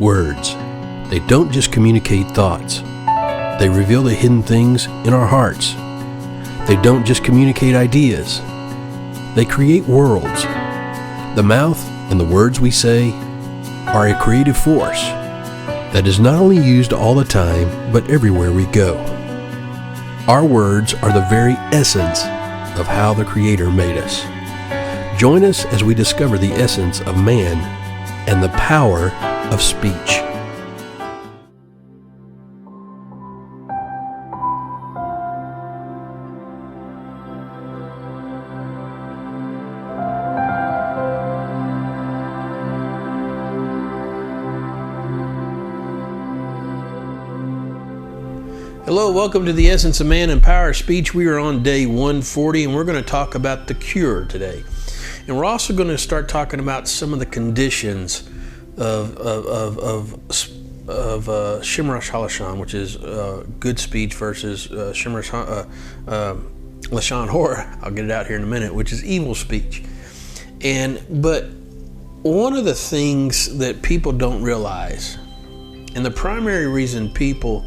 Words. They don't just communicate thoughts. They reveal the hidden things in our hearts. They don't just communicate ideas. They create worlds. The mouth and the words we say are a creative force that is not only used all the time, but everywhere we go. Our words are the very essence of how the Creator made us. Join us as we discover the essence of man and the power of speech. Hello, welcome to the Essence of Man and Power of Speech. We are on day 140 and we're going to talk about the cure today. And we're also going to start talking about some of the conditions of Shimrash Halashon, which is good speech, versus Shimrash Lashon Hora. I'll get it out here in a minute, which is evil speech. But one of the things that people don't realize, and the primary reason people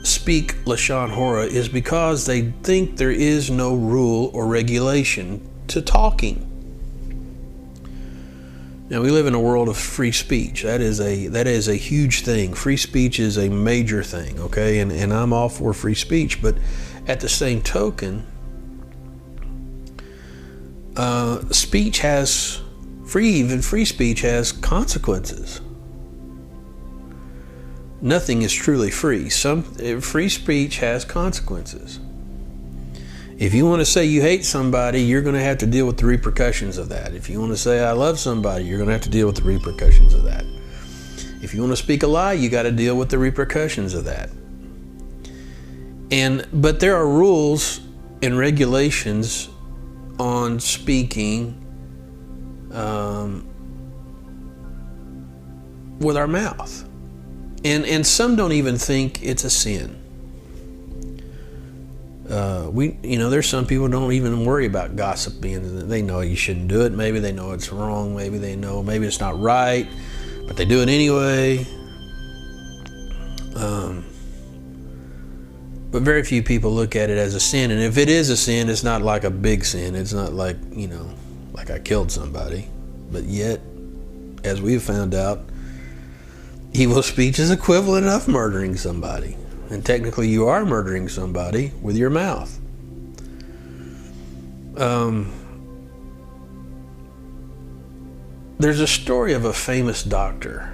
speak Lashon Hora, is because they think there is no rule or regulation to talking. Now, we live in a world of free speech. That is a huge thing. Free speech is a major thing, okay? And I'm all for free speech, but at the same token, free speech has consequences. Nothing is truly free. Free speech has consequences. If you want to say you hate somebody, you're going to have to deal with the repercussions of that. If you want to say I love somebody, you're going to have to deal with the repercussions of that. If you want to speak a lie, you got to deal with the repercussions of that. But there are rules and regulations on speaking with our mouth. And some don't even think it's a sin. There's some people who don't even worry about gossiping. They know you shouldn't do it. Maybe they know it's wrong. Maybe they know maybe it's not right, but they do it anyway. But very few people look at it as a sin. And if it is a sin, it's not like a big sin. It's not like, like I killed somebody. But yet, as we've found out, evil speech is equivalent of murdering somebody. And technically you are murdering somebody with your mouth. There's a story of a famous doctor.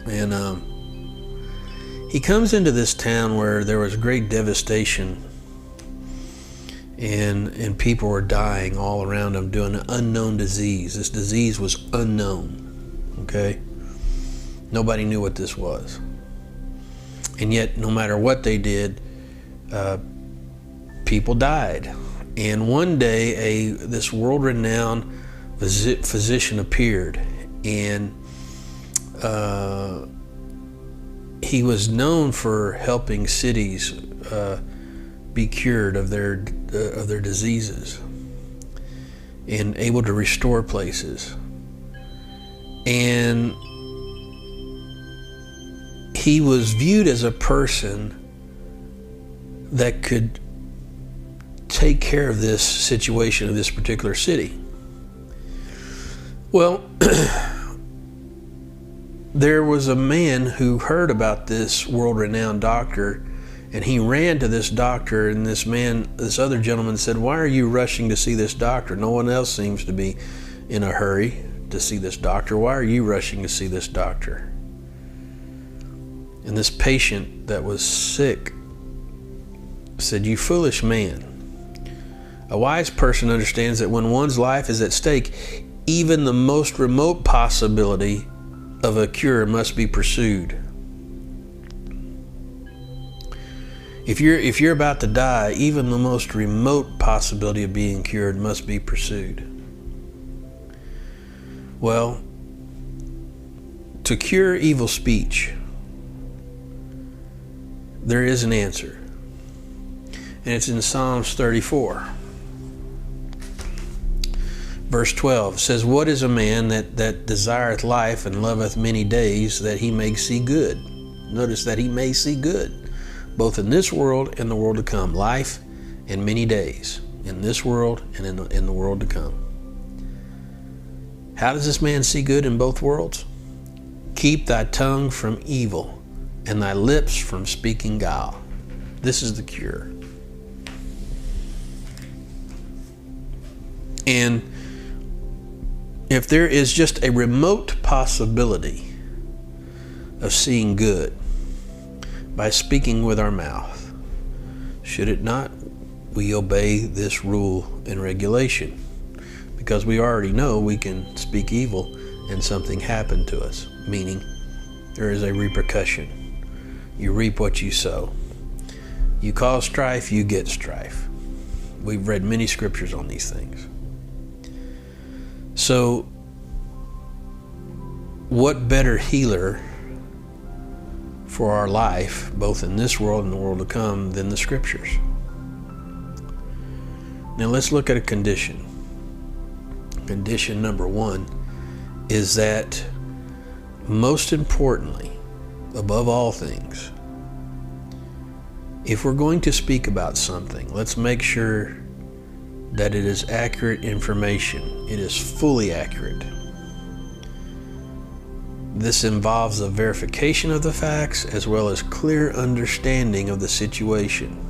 And he comes into this town where there was great devastation. And people were dying all around him due to an unknown disease. This disease was unknown. Okay? Nobody knew what this was. And yet, no matter what they did, people died. And one day, this world-renowned physician appeared, and he was known for helping cities be cured of their diseases, and able to restore places. And he was viewed as a person that could take care of this situation of this particular city. Well, there was a man who heard about this world-renowned doctor, and he ran to this doctor, and this other gentleman said, "Why are you rushing to see this doctor? No one else seems to be in a hurry to see this doctor. Why are you rushing to see this doctor?" And this patient that was sick said, "You foolish man. A wise person understands that when one's life is at stake, even the most remote possibility of a cure must be pursued." If you're about to die, even the most remote possibility of being cured must be pursued. Well, to cure evil speech, there is an answer. And it's in Psalms 34. Verse 12 says, what is a man that desireth life and loveth many days, that he may see good? Notice that he may see good, both in this world and the world to come. Life and many days, in this world and in the world to come. How does this man see good in both worlds? Keep thy tongue from evil and thy lips from speaking guile. This is the cure. And if there is just a remote possibility of seeing good by speaking with our mouth, should it not, we obey this rule and regulation, because we already know we can speak evil and something happened to us, meaning there is a repercussion. You reap what you sow. You cause strife, you get strife. We've read many scriptures on these things. So, what better healer for our life, both in this world and the world to come, than the scriptures? Now let's look at a condition. Condition number one is that, most importantly, above all things, if we're going to speak about something, let's make sure that it is accurate information. It is fully accurate. This involves a verification of the facts as well as clear understanding of the situation.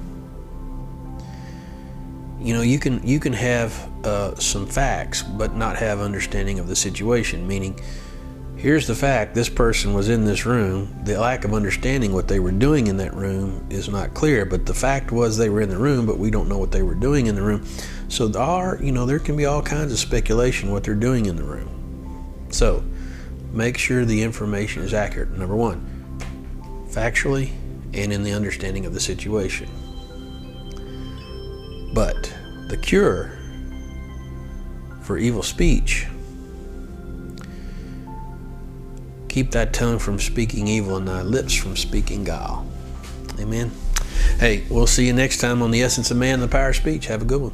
You know, you can have some facts but not have understanding of the situation, meaning, here's the fact, this person was in this room. The lack of understanding what they were doing in that room is not clear, but the fact was they were in the room, but we don't know what they were doing in the room. So there can be all kinds of speculation what they're doing in the room. So make sure the information is accurate, number one, factually and in the understanding of the situation. But the cure for evil speech: keep thy tongue from speaking evil and thy lips from speaking guile. Amen. Hey, we'll see you next time on The Essence of Man, the Power of Speech. Have a good one.